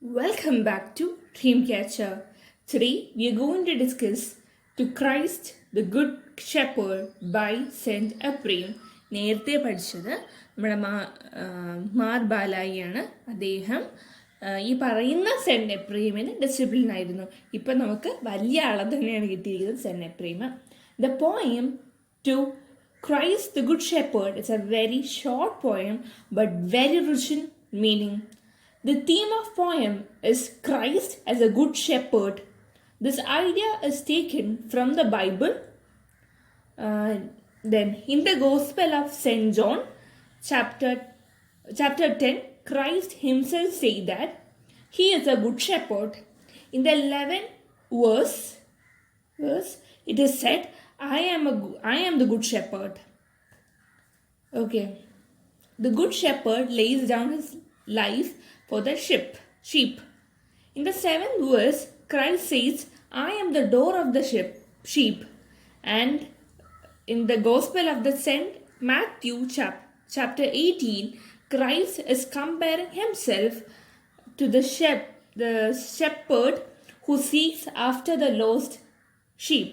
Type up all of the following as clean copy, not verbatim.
Welcome back to Dreamcatcher. Today we are going to discuss To Christ the Good Shepherd by Saint Ephraim. നേരത്തെ പഠിച്ചത് നമ്മുടെ മാർ ബാലായിയാണ്. അദ്ദേഹം ഈ പറയുന്ന സെന്റ് എപ്രൈമിന് ഡിസിപ്ലിൻ ആയിരുന്നു. ഇപ്പം നമുക്ക് വലിയ ആളെ തന്നെയാണ് കിട്ടിയിരിക്കുന്നത് saint Ephrem. The poem to Christ the Good Shepherd is a very short poem but very rich in meaning. The theme of poem is Christ as a good shepherd. This idea is taken from the Bible. Then in the Gospel of St. John, chapter 10, Christ himself said that he is a good shepherd. In the 11th verse it is said, I am the good shepherd. Okay. The good shepherd lays down his life for the sheep. In the 7th verse, Christ says, I am the door of the sheep. And in the Gospel of the Saint Matthew, chapter 18, Christ is comparing himself to the shepherd who seeks after the lost sheep.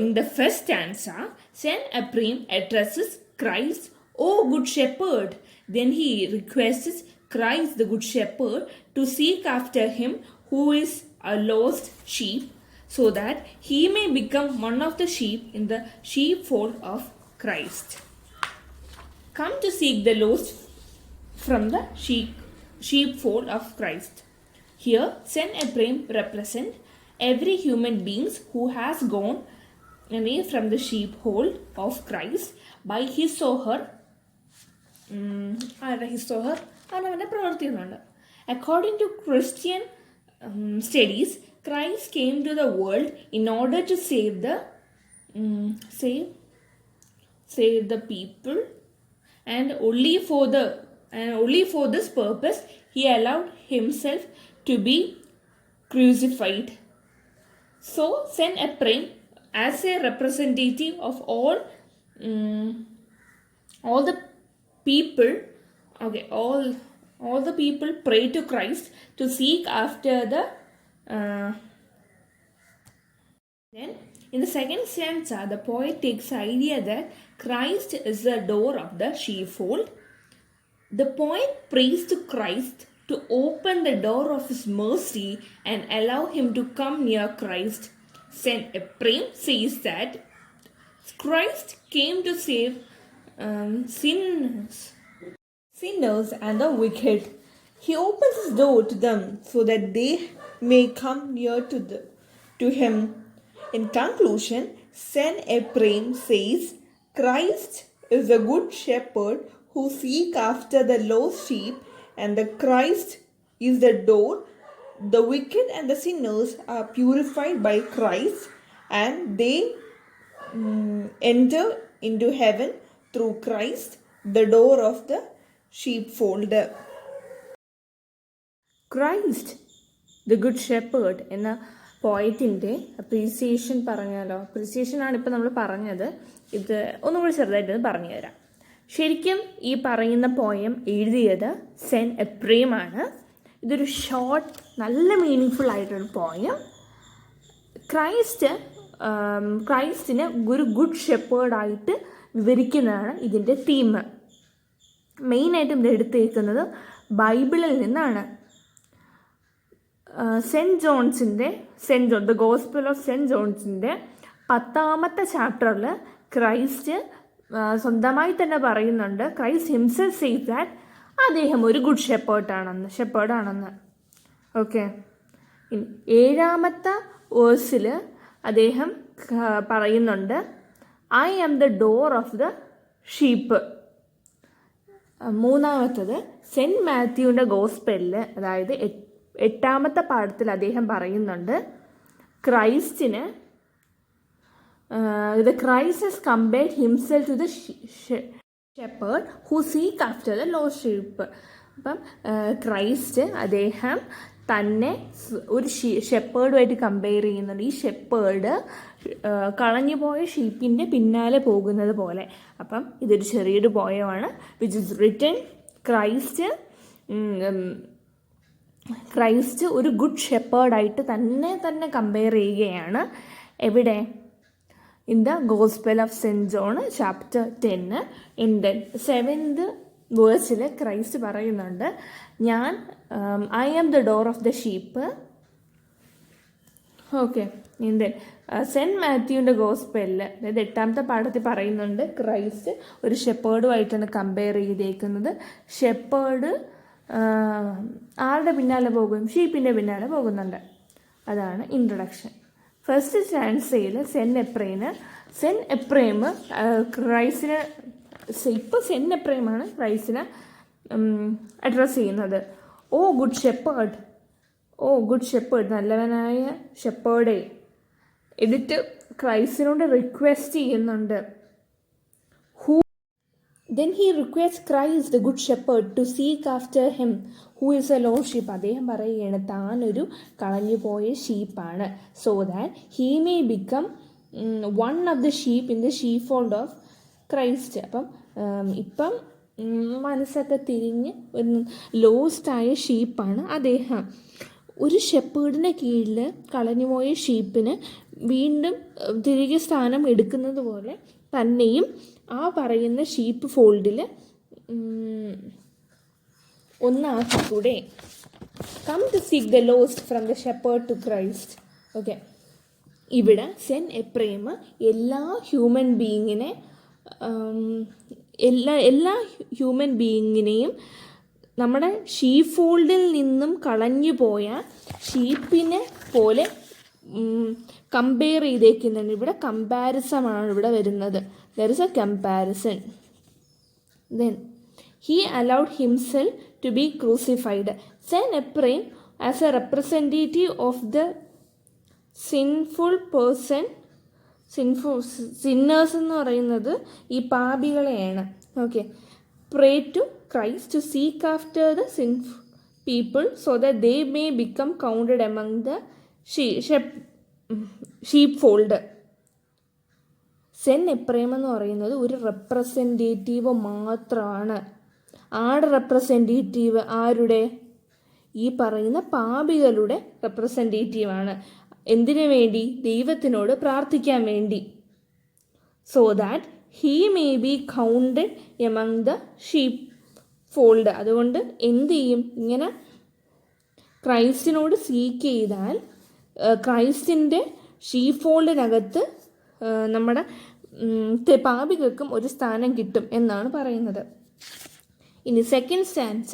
In the first stanza, Saint Ephraim addresses Christ, O Good Shepherd. Then he requests Christ the Good Shepherd to seek after him who is a lost sheep, so that he may become one of the sheep in the sheepfold of Christ. Come to seek the lost from the sheepfold of Christ. Here, Saint Ephraim represents every human being who has gone away from the sheepfold of Christ by his or her പ്രവർത്തിക്കുന്നുണ്ട്. According to Christian studies, Christ came to the world in order to save the people, and only for this purpose he allowed himself to be crucified. So Saint Ephraim, as a representative of all the people, all the people pray to Christ to seek after the then in the second stanza the poet takes the idea that Christ is the door of the sheepfold. The poet prays to Christ to open the door of his mercy and allow him to come near Christ. Saint Ephraim says that Christ came to save sinners and the wicked. He opens his door to them so that they may come near to him. In conclusion, Saint Ephraim says Christ is the good shepherd who seeks after the lost sheep, and the Christ is the door. The wicked and the sinners are purified by Christ, and they enter into heaven through Christ, the door of the sheepfold. Christ, the good shepherd എന്ന പോയറ്റിൻ്റെ appreciation പറഞ്ഞാലോ. അപ്രീസിയേഷനാണ് ഇപ്പം നമ്മൾ പറഞ്ഞത്. ഇത് ഒന്നും കൂടി ചെറുതായിട്ട് പറഞ്ഞു തരാം. ശരിക്കും ഈ പറയുന്ന പോയം എഴുതിയത് സെന്റ് എപ്രൈം ആണ്. ഇതൊരു ഷോർട്ട് നല്ല മീനിങ് ആയിട്ടൊരു പോയം. ക്രൈസ്റ്റിനെ ഒരു ഗുഡ് ഷെപ്പേർഡായിട്ട് വിവരിക്കുന്നതാണ് ഇതിൻ്റെ തീം. മെയിനായിട്ടും ഇത് എടുത്തേക്കുന്നത് ബൈബിളിൽ നിന്നാണ്. ദ ഗോസ്പൽ ഓഫ് സെൻറ്റ് ജോൺസിൻ്റെ 10ാമത്തെ ചാപ്റ്ററിൽ ക്രൈസ്റ്റ് സ്വന്തമായി തന്നെ പറയുന്നുണ്ട്, ക്രൈസ്റ്റ് ഹിംസെൽഫ് സേസ് ദാറ്റ് അദ്ദേഹം ഒരു ഗുഡ് ഷെപ്പേർഡാണെന്ന്. ഓക്കെ. 7ാമത്തെ വേഴ്സിൽ അദ്ദേഹം പറയുന്നുണ്ട്, I am the door of the sheep. 3ാമത്തത് സെൻറ്റ് മാത്യുവിൻ്റെ ഗോസ്പെല്ലിൽ, അതായത് 8ാമത്തെ പാഠത്തിൽ അദ്ദേഹം പറയുന്നുണ്ട്, ക്രൈസ്റ്റിന് the Christ has compared himself to the shepherd who seek after the lost sheep. അപ്പം ക്രൈസ്റ്റ് അദ്ദേഹം തന്നെ ഒരു ഷെപ്പേർഡുമായിട്ട് കമ്പയർ ചെയ്യുന്നുണ്ട്. ഈ ഷെപ്പേർഡ് കളഞ്ഞുപോയ ഷീപ്പിൻ്റെ പിന്നാലെ പോകുന്നത് പോലെ. അപ്പം ഇതൊരു ചെറിയൊരു പോയമാണ്. Which is written Christ Christ ഒരു ഗുഡ് ഷെപ്പേർഡായിട്ട് തന്നെ കമ്പയർ ചെയ്യുകയാണ്. എവിടെ? In the gospel of saint John chapter 10 in the 7th വേഴ്സിൽ ക്രൈസ്റ്റ് പറയുന്നുണ്ട്, ഞാൻ I am the door of the sheep. Okay, Indian saint മാത്യുവിൻ്റെ ഗോസ്പെല്ലിൽ, അതായത് 8ാമത്തെ പാഠത്തിൽ പറയുന്നുണ്ട് ക്രൈസ്റ്റ് ഒരു ഷെപ്പേർഡുമായിട്ടാണ് കമ്പയർ ചെയ്തേക്കുന്നത്. ഷെപ്പേർഡ് ആരുടെ പിന്നാലെ പോകും? ഷീപ്പിൻ്റെ പിന്നാലെ പോകുന്നുണ്ട്. അതാണ് ഇൻട്രൊഡക്ഷൻ. ഫസ്റ്റ് സ്റ്റാൻസയിൽ സെൻറ്റ് എപ്രൈം ക്രൈസ്റ്റിനെ, ഇപ്പോൾ സെൻറ്റ് എപ്രൈമാണ് ക്രൈസ്റ്റിനെ അഡ്രസ്സ് ചെയ്യുന്നത്. ഓ ഗുഡ് ഷെപ്പേർഡ്, നല്ലവനായ ഷെപ്പേർഡേ. എന്നിട്ട് ക്രൈസ്റ്റിനോട് റിക്വസ്റ്റ് ചെയ്യുന്നുണ്ട്. Then he requests Christ, the good shepherd, to seek after him who is a lost sheep. അദ്ദേഹം പറയുകയാണ് താനൊരു കളഞ്ഞുപോയ ഷീപ്പാണ്. So that he may become one of the sheep in the sheep fold of Christ. ഇപ്പം മനസ്സൊക്കെ തിരിഞ്ഞ് ഒരു ലോസ്റ്റായ ഷീപ്പാണ് അദ്ദേഹം. ഒരു ഷെപ്പേർഡിൻ്റെ കീഴിൽ കളഞ്ഞുപോയ ഷീപ്പിന് വീണ്ടും തിരികെ സ്ഥാനം എടുക്കുന്നത് പോലെ തന്നെയും ആ പറയുന്ന ഷീപ്പ് ഫോൾഡിൽ ഒന്നാക്കിക്കൂടെ. Come to seek the lost from the shepherd to Christ. Okay, ഇവിടെ സെൻറ്റ് എപ്രൈം എല്ലാ ഹ്യൂമൻ ബീയിങ്ങിനെയും നമ്മുടെ ഷീപ്പ് ഫോൾഡിൽ നിന്നും കളഞ്ഞു പോയ ഷീപ്പിനെ പോലെ കമ്പയർ ചെയ്തേക്കുന്നുണ്ട്. ഇവിടെ കമ്പാരിസമാണ് ഇവിടെ വരുന്നത്. There is a comparison. Then he allowed himself to be crucified. Saint Ephraim, as a representative of the sinners എന്ന് പറയുന്നത് ഈ പാപികളെയാണ്. Okay, pray to Christ to seek after the sinful people so that they may become counted among the sheepfold. Saint Ephrem എന്ന് പറയുന്നത് ഒരു representative മാത്രമാണ്. ആരുടെ representative? ആരുടെ? ഈ പറയുന്ന പാപികളുടെ റെപ്രസെൻറ്റേറ്റീവാണ്. എന്തിനു വേണ്ടി? ദൈവത്തിനോട് പ്രാർത്ഥിക്കാൻ വേണ്ടി. So that he may be counted among the sheep fold. അതുകൊണ്ട് എന്ത് ചെയ്യും? ഇങ്ങനെ ക്രൈസ്റ്റിനോട് സീക്ക് ചെയ്താൽ ക്രൈസ്റ്റിൻ്റെ ഷീപ്പ് ഫോൾഡിനകത്ത് നമ്മുടെ പാപികൾക്കും ഒരു സ്ഥാനം കിട്ടും എന്നാണ് പറയുന്നത്. ഇനി second stanza,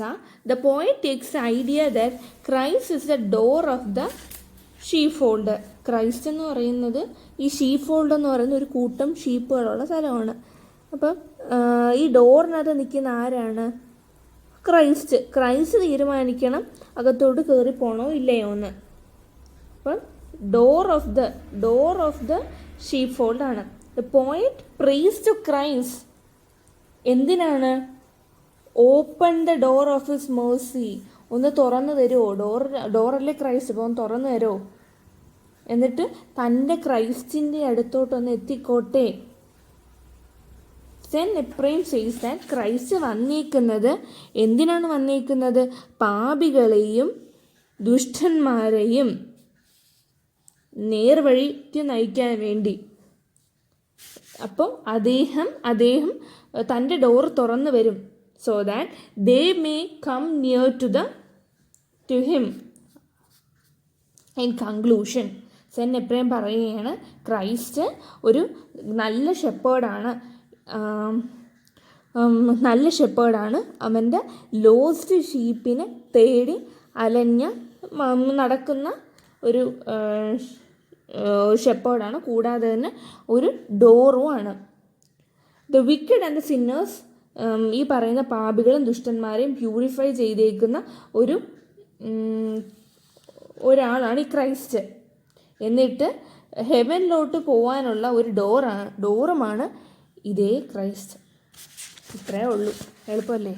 the poet takes the idea that Christ is the door of the sheep fold. Christ എന്ന് പറയുന്നത്, ഈ ഷീപ്പ് ഫോൾഡ് എന്ന് പറയുന്ന ഒരു കൂട്ടം ഷീപ്പുകളുള്ള സ്ഥലമാണ്. അപ്പം ഈ ഡോറിനകത്ത് നിൽക്കുന്ന ആരാണ്? ക്രൈസ്റ്റ് തീരുമാനിക്കണം അകത്തോട്ട് കയറി പോണോ ഇല്ലയോ എന്ന്. അപ്പം door of the sheep fold ആണ്. The poet prays to Christ. എന്തിനാണ്? Open the door of his mercy. ഒന്ന് തുറന്നു തരുമോ? ഡോറല്ലേ ക്രൈസ്റ്റ്, അപ്പോൾ ഒന്ന് തുറന്നു തരുമോ? എന്നിട്ട് തൻ്റെ ക്രൈസ്റ്റിൻ്റെ അടുത്തോട്ടൊന്ന് എത്തിക്കോട്ടെ. സെൻറ്റ് എപ്രൈം സേസ് ദാറ്റ് ക്രൈസ്റ്റ് വന്നേക്കുന്നത് എന്തിനാണ് വന്നേക്കുന്നത്? പാപികളെയും ദുഷ്ടന്മാരെയും നേർവഴിക്ക് നയിക്കാൻ വേണ്ടി. അപ്പോൾ അദ്ദേഹം തൻ്റെ ഡോർ തുറന്നു വരും. So that they may come near to him. In conclusion saint Ephrem പറയുകയാണ് ക്രൈസ്റ്റ് ഒരു നല്ല ഷെപ്പേർഡാണ്. അവൻ്റെ ലോസ്റ്റ് ഷീപ്പിനെ തേടി നടക്കുന്ന ഒരു ഷെപ്പേർഡാണ്. കൂടാതെ തന്നെ ഒരു ഡോറുമാണ്. The wicked and the sinners, ഈ പറയുന്ന പാപികളും ദുഷ്ടന്മാരെയും പ്യൂരിഫൈ ചെയ്തേക്കുന്ന ഒരാളാണ് ഈ ക്രൈസ്റ്റ്. എന്നിട്ട് ഹെവനിലോട്ട് പോകാനുള്ള ഒരു ഡോറുമാണ് ഇതേ ക്രൈസ്റ്റ്. ഇത്രയേ ഉള്ളൂ. എളുപ്പമല്ലേ?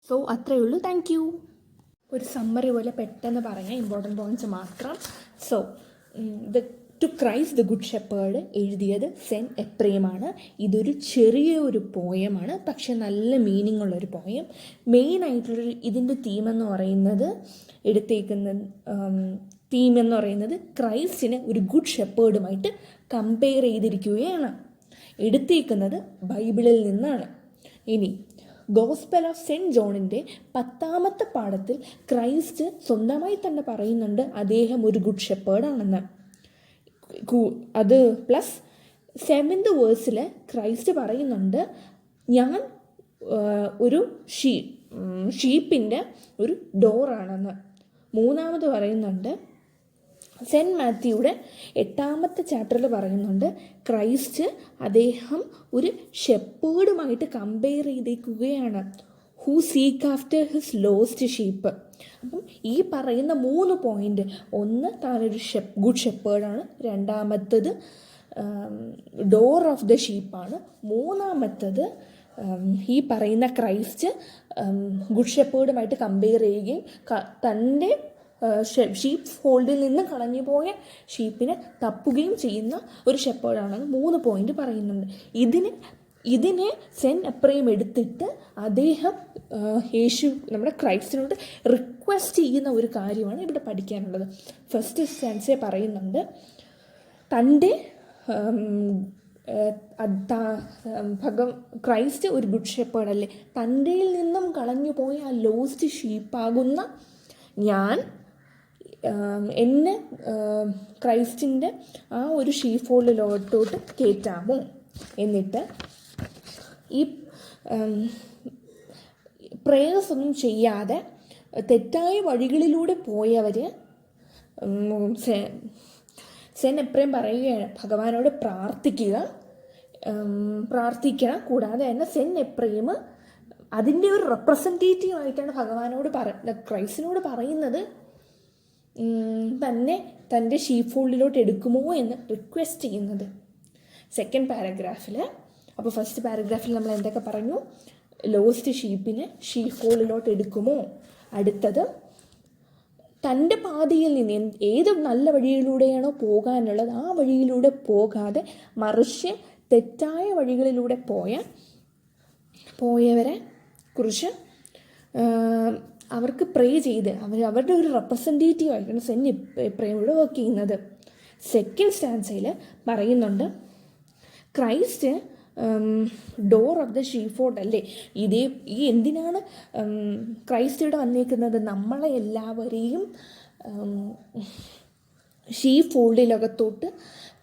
സോ അത്രയേ ഉള്ളൂ. Thank you. ഒരു സമ്മറി പോലെ പെട്ടെന്ന് പറഞ്ഞ ഇമ്പോർട്ടൻറ്റ് പോയിൻറ്റ്സ് മാത്രം. So to Christ the good shepherd എഴുതിയത് സെൻറ്റ് എപ്രേമാണ്. ഇതൊരു ചെറിയ ഒരു പോയമാണ്, പക്ഷെ നല്ല മീനിങ് ഉള്ളൊരു പോയം. മെയിനായിട്ടുള്ളൊരു ഇതിൻ്റെ തീമെന്ന് പറയുന്നത് തീമെന്ന് പറയുന്നത് ക്രൈസ്റ്റിനെ ഒരു ഗുഡ് ഷെപ്പേർഡുമായിട്ട് കമ്പയർ ചെയ്തിരിക്കുകയാണ്. എടുത്തേക്കുന്നത് ബൈബിളിൽ നിന്നാണ്. ഇനി ഗോസ്പൽ ഓഫ് സെൻറ്റ് ജോണിൻ്റെ 10ാമത്തെ പാഠത്തിൽ ക്രൈസ്റ്റ് സ്വന്തമായി തന്നെ പറയുന്നുണ്ട് അദ്ദേഹം ഒരു ഗുഡ് ഷെപ്പേർഡാണെന്ന്. അത് പ്ലസ് 7th വേഴ്സിൽ ക്രൈസ്റ്റ് പറയുന്നുണ്ട് ഞാൻ ഒരു ഷീപ്പിൻ്റെ ഒരു ഡോറാണെന്ന്. 3ാമത് പറയുന്നുണ്ട് സെൻറ്റ് മാത്യുയുടെ 8ാമത്തെ ചാപ്റ്ററിൽ പറയുന്നുണ്ട് ക്രൈസ്റ്റ് അദ്ദേഹം ഒരു ഷെപ്പേർഡുമായിട്ട് കമ്പയർ ചെയ്തേക്കുകയാണ്. Who seek after his lost sheep. അപ്പം ഈ പറയുന്ന 3 പോയിൻ്റ്, ഒന്ന് താനൊരു ഗുഡ് ഷെപ്പേർഡാണ്, 2ാമത്തത് ഡോർ ഓഫ് ദ ഷീപ്പാണ്, 3ാമത്തത് ഈ പറയുന്ന ക്രൈസ്റ്റ് ഗുഡ് ഷെപ്പേർഡുമായിട്ട് കമ്പയർ ചെയ്യുകയും തൻ്റെ ഷീപ്പ് ഫോൾഡിൽ നിന്ന് കളഞ്ഞു പോയ ഷീപ്പിനെ തപ്പുകയും ചെയ്യുന്ന ഒരു ഷെപ്പേർഡാണെന്ന് 3 പോയിന്റ് പറയുന്നുണ്ട്. ഇതിനെ സെൻറ്റ് എപ്രേം എടുത്തിട്ട് അദ്ദേഹം നമ്മുടെ ക്രൈസ്റ്റിനോട് റിക്വസ്റ്റ് ചെയ്യുന്ന ഒരു കാര്യമാണ് ഇവിടെ പഠിക്കാനുള്ളത്. ഫസ്റ്റ് സ്റ്റാൻസേ പറയുന്നുണ്ട് തൻ്റെ ക്രൈസ്റ്റ് ഒരു ഗുഡ് ഷെപ്പേർഡ് അല്ലേ, തൻ്റെയിൽ നിന്നും കളഞ്ഞു പോയ ആ ലോസ്റ്റ് ഷീപ്പാകുന്ന ഞാൻ എന്നെ ക്രൈസ്റ്റിൻ്റെ ആ ഒരു ഷീപ്പ് ഫോൾഡിലോട്ടോട്ട് കയറ്റാമോ. എന്നിട്ട് ഈ പ്രേയേഴ്സ് ഒന്നും ചെയ്യാതെ തെറ്റായ വഴികളിലൂടെ പോയവർ സെൻറ്റ് എപ്രേം പറയുകയാണ് ഭഗവാനോട് പ്രാർത്ഥിക്കണം. കൂടാതെ തന്നെ സെൻറ്റ് എപ്രേം അതിൻ്റെ ഒരു റെപ്രസെൻറ്റേറ്റീവ് ആയിട്ടാണ് ഭഗവാനോട് ക്രൈസ്റ്റിനോട് പറയുന്നത് തന്നെ തൻ്റെ ഷീപ്പ് ഫോൾഡിലോട്ട് എടുക്കുമോ എന്ന് റിക്വസ്റ്റ് ചെയ്യുന്നത്. 2nd പാരഗ്രാഫിൽ. അപ്പോൾ ഫസ്റ്റ് പാരഗ്രാഫിൽ നമ്മൾ എന്തൊക്കെ പറഞ്ഞു? ലോസ്റ്റ് ഷീപ്പിനെ ഷീപ്പ് ഫോൾഡിലോട്ട് എടുക്കുമോ. അടുത്തത് തൻ്റെ പാതയിൽ നിന്ന് ഏത് നല്ല വഴിയിലൂടെയാണോ പോകാനുള്ളത് ആ വഴിയിലൂടെ പോകാതെ മറിച്ച് തെറ്റായ വഴികളിലൂടെ പോയവരെ കുറിച്ച് അവർക്ക് പ്രേ ചെയ്ത് അവരുടെ ഒരു റെപ്രസെൻറ്റേറ്റീവ് ആയിട്ടാണ് സെൻറ്റ് എപ്രേമിലൂടെ വർക്ക് ചെയ്യുന്നത്. 2nd സ്റ്റാൻസയിൽ പറയുന്നുണ്ട് Christ door of the sheep fold അല്ലേ. ഈ എന്തിനാണ് ക്രൈസ്റ്റ് ഇവിടെ വന്നേക്കുന്നത്? നമ്മളെ എല്ലാവരെയും ഷീപ്പ് ഫോൾഡിലകത്തോട്ട്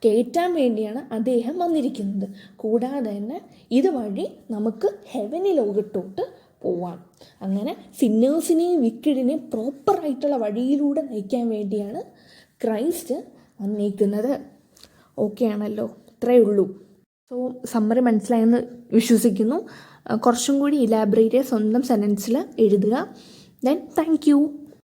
കയറ്റാൻ വേണ്ടിയാണ് അദ്ദേഹം വന്നിരിക്കുന്നത്. കൂടാതെ തന്നെ ഇതുവഴി നമുക്ക് ഹെവനിലോകത്തോട്ട് പോവാം. അങ്ങനെ സിന്നേഴ്സിനെയും വിക്കഡിനെയും പ്രോപ്പറായിട്ടുള്ള വഴിയിലൂടെ നയിക്കാൻ വേണ്ടിയാണ് ക്രൈസ്റ്റ് വന്നിരിക്കുന്നത്. ഓക്കെ ആണല്ലോ, ഇത്രയേ ഉള്ളൂ. സോ സമ്മറി മനസ്സിലായെന്ന് വിശ്വസിക്കുന്നു. കുറച്ചും കൂടി ഇലാബറേറ്റ് സ്വന്തം സെൻറ്റൻസിൽ എഴുതുക. Then thank you.